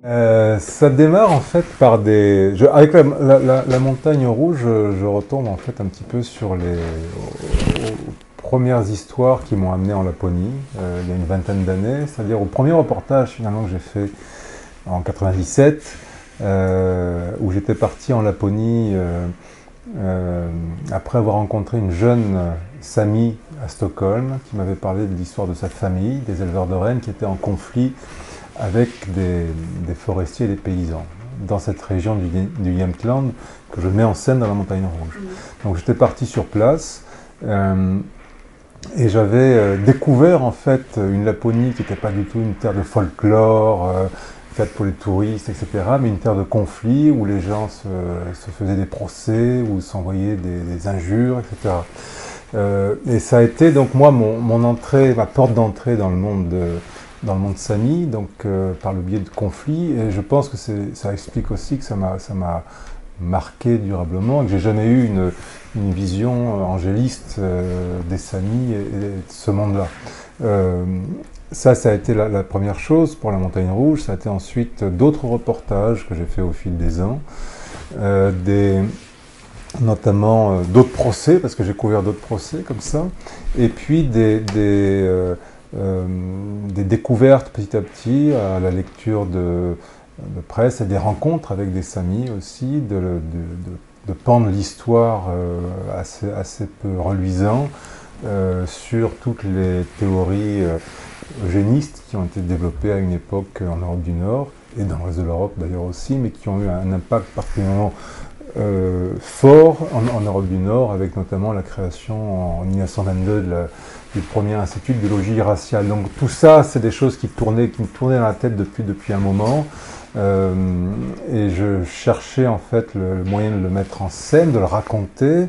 Ça démarre en fait par des... avec la montagne rouge, je retombe en fait un petit peu sur aux premières histoires qui m'ont amené en Laponie, il y a une vingtaine d'années, c'est-à-dire au premier reportage finalement que j'ai fait en 97, où j'étais parti en Laponie après avoir rencontré une jeune Sami à Stockholm qui m'avait parlé de l'histoire de sa famille, des éleveurs de rennes qui étaient en conflit avec des forestiers et des paysans dans cette région du Jämtland que je mets en scène dans la montagne rouge. Donc j'étais parti sur place et j'avais découvert en fait une Laponie qui n'était pas du tout une terre de folklore faite pour les touristes, etc., mais une terre de conflit où les gens se faisaient des procès, où s'envoyaient des injures, etc. Et ça a été donc moi mon entrée, ma porte d'entrée dans le monde sami, donc par le biais de conflits, et je pense que ça explique aussi que ça m'a marqué durablement, et que j'ai jamais eu une vision angéliste des Samis et de ce monde-là. Ça a été la première chose pour la Montagne Rouge. Ça a été ensuite d'autres reportages que j'ai fait au fil des ans, notamment d'autres procès, parce que j'ai couvert d'autres procès comme ça, et puis des découvertes petit à petit à la lecture de presse et des rencontres avec des Samis aussi, de pans de l'histoire assez peu reluisants sur toutes les théories eugénistes qui ont été développées à une époque en Europe du Nord, et dans le reste de l'Europe d'ailleurs aussi, mais qui ont eu un impact particulièrement fort en Europe du Nord, avec notamment la création en 1922 du premier institut de biologie raciale. Donc tout ça, c'est des choses qui me tournaient dans la tête depuis un moment, et je cherchais en fait le moyen de le mettre en scène, de le raconter.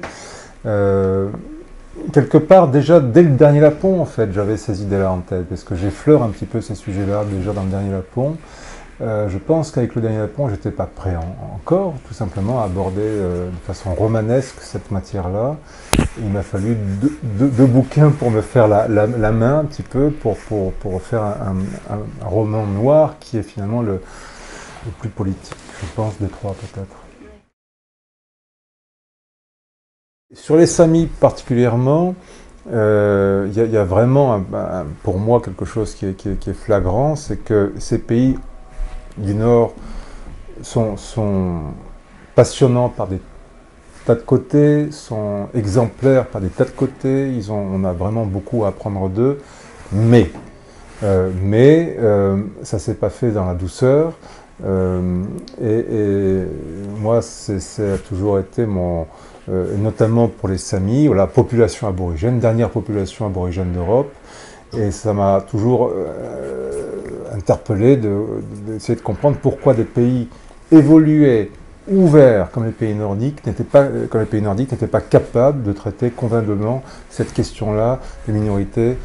Quelque part, déjà dès le dernier Lapon, en fait, j'avais ces idées-là en tête, parce que j'effleure un petit peu ces sujets-là déjà dans le dernier Lapon. Je pense qu'avec le dernier Lapon, j'étais pas prêt encore, tout simplement, à aborder de façon romanesque cette matière-là. Il m'a fallu deux bouquins pour me faire la main un petit peu, pour faire un roman noir qui est finalement le plus politique, je pense, des trois peut-être. Sur les Samis particulièrement, y a vraiment pour moi quelque chose qui est flagrant, c'est que ces pays du Nord sont passionnants par des tas de côtés, sont exemplaires par des tas de côtés, on a vraiment beaucoup à apprendre d'eux, mais ça s'est pas fait dans la douceur, et moi ça a toujours été notamment pour les Samis, la population aborigène, dernière population aborigène d'Europe, et ça m'a toujours interpellé d'essayer de comprendre pourquoi des pays évolués, ouverts comme les pays nordiques, n'étaient pas capables de traiter convenablement cette question-là des minorités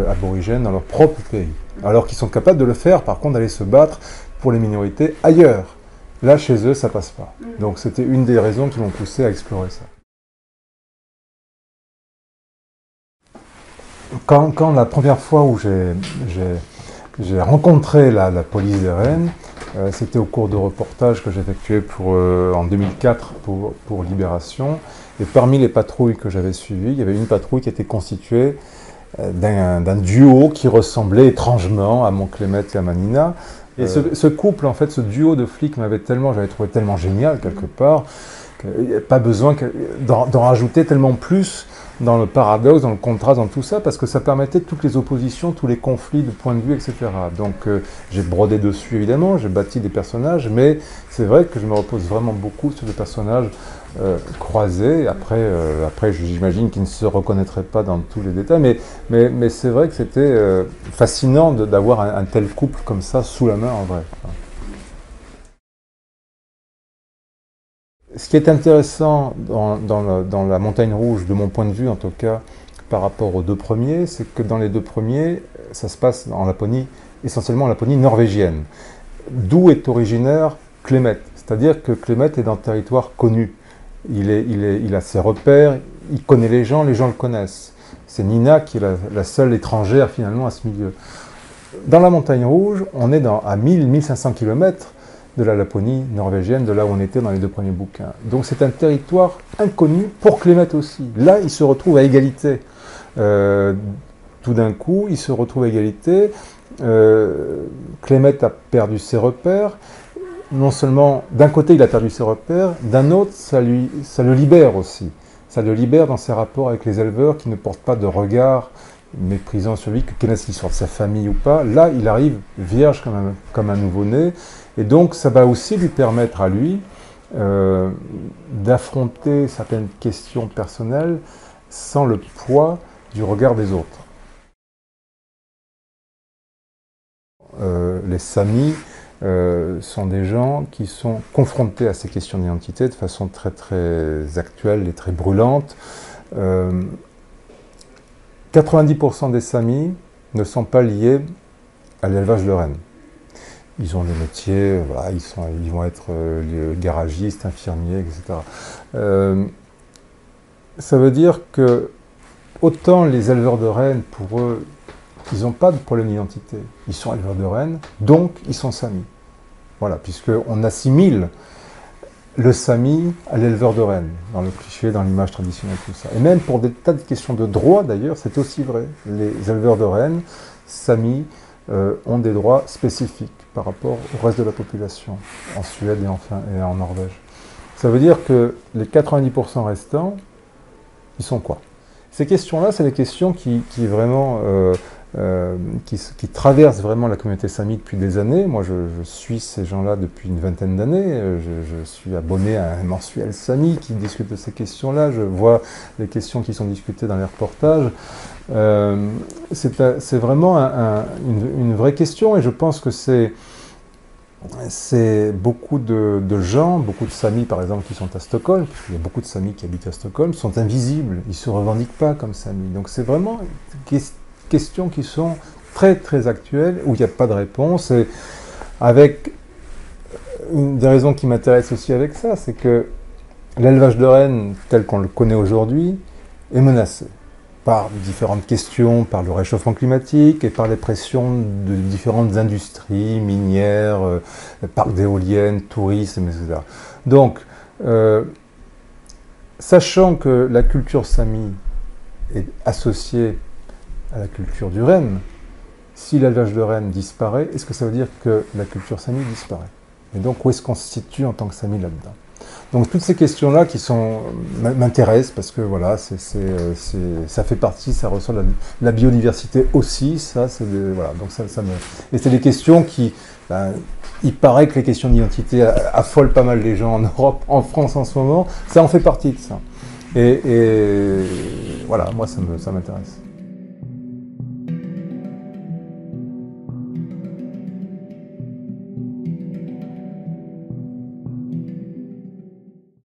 aborigènes dans leur propre pays. Alors qu'ils sont capables de le faire, par contre, d'aller se battre pour les minorités ailleurs. Là, chez eux, ça passe pas. Donc c'était une des raisons qui m'ont poussé à explorer ça. Quand la première fois où j'ai rencontré la police des rennes, c'était au cours de reportages que j'effectuais en 2004 pour Libération. Et parmi les patrouilles que j'avais suivies, il y avait une patrouille qui était constituée d'un duo qui ressemblait étrangement à Monclémet et à Manina. Et ce couple, en fait, ce duo de flics j'avais trouvé tellement génial quelque part, qu'il n'y a pas besoin d'en rajouter tellement plus dans le paradoxe, dans le contraste, dans tout ça, parce que ça permettait toutes les oppositions, tous les conflits de points de vue, etc. Donc j'ai brodé dessus évidemment, j'ai bâti des personnages, mais c'est vrai que je me repose vraiment beaucoup sur des personnages croisés. Après j'imagine qu'ils ne se reconnaîtraient pas dans tous les détails, mais c'est vrai que c'était fascinant d'avoir un tel couple comme ça sous la main en vrai. Ce qui est intéressant dans la Montagne Rouge, de mon point de vue en tout cas, par rapport aux deux premiers, c'est que dans les deux premiers, ça se passe en Laponie, essentiellement en Laponie norvégienne, d'où est originaire Clémet. C'est-à-dire que Clémet est dans le territoire connu. Il a ses repères, il connaît les gens le connaissent. C'est Nina qui est la seule étrangère finalement à ce milieu. Dans la Montagne Rouge, on est à 1000-1500 km de la Laponie norvégienne, de là où on était dans les 2 premiers bouquins. Donc c'est un territoire inconnu pour Clémet aussi. Là, il se retrouve à égalité. Tout d'un coup, il se retrouve à égalité. Clémet a perdu ses repères. Non seulement, d'un côté, il a perdu ses repères, d'un autre, ça le libère aussi. Ça le libère dans ses rapports avec les éleveurs qui ne portent pas de regard méprisant sur lui, que qu'il soit de sa famille ou pas. Là, il arrive vierge comme un nouveau-né. Et donc, ça va aussi lui permettre à lui d'affronter certaines questions personnelles sans le poids du regard des autres. Les Samis sont des gens qui sont confrontés à ces questions d'identité de façon très très actuelle et très brûlante. 90% des Samis ne sont pas liés à l'élevage de rennes. Ils ont des métiers, voilà, ils vont être garagistes, infirmiers, etc. Ça veut dire que autant les éleveurs de rennes, pour eux, ils n'ont pas de problème d'identité. Ils sont éleveurs de rennes, donc ils sont Samis. Voilà, puisqu'on assimile le Sami à l'éleveur de rennes, dans le cliché, dans l'image traditionnelle, tout ça. Et même pour des tas de questions de droit, d'ailleurs, c'est aussi vrai. Les éleveurs de rennes, Samis, ont des droits spécifiques par rapport au reste de la population, en Suède et en Norvège. Ça veut dire que les 90% restants, ils sont quoi? Ces questions-là, c'est des questions qui traversent vraiment la communauté Sami depuis des années. Moi, je suis ces gens-là depuis une vingtaine d'années. Je suis abonné à un mensuel Sami qui discute de ces questions-là. Je vois les questions qui sont discutées dans les reportages. C'est vraiment une vraie question, et je pense que c'est beaucoup de gens, beaucoup de Samis par exemple qui sont à Stockholm, puisqu'il y a beaucoup de Samis qui habitent à Stockholm, sont invisibles, ils ne se revendiquent pas comme Samis. Donc c'est vraiment des questions qui sont très très actuelles, où il n'y a pas de réponse. Et avec une des raisons qui m'intéresse aussi avec ça, c'est que l'élevage de rennes tel qu'on le connaît aujourd'hui est menacé par différentes questions, par le réchauffement climatique et par les pressions de différentes industries minières, parcs d'éoliennes, tourisme, etc. Donc, sachant que la culture Sami est associée à la culture du renne, si l'élevage de rennes disparaît, est-ce que ça veut dire que la culture Sami disparaît? Et donc, où est-ce qu'on se situe en tant que Sami là-dedans? Donc toutes ces questions-là qui m'intéressent, parce que voilà, ça fait partie, ça ressort de la biodiversité aussi, voilà, donc et c'est des questions qui, il paraît que les questions d'identité affolent pas mal les gens en Europe, en France en ce moment, ça en fait partie de ça. Et voilà, moi ça m'intéresse.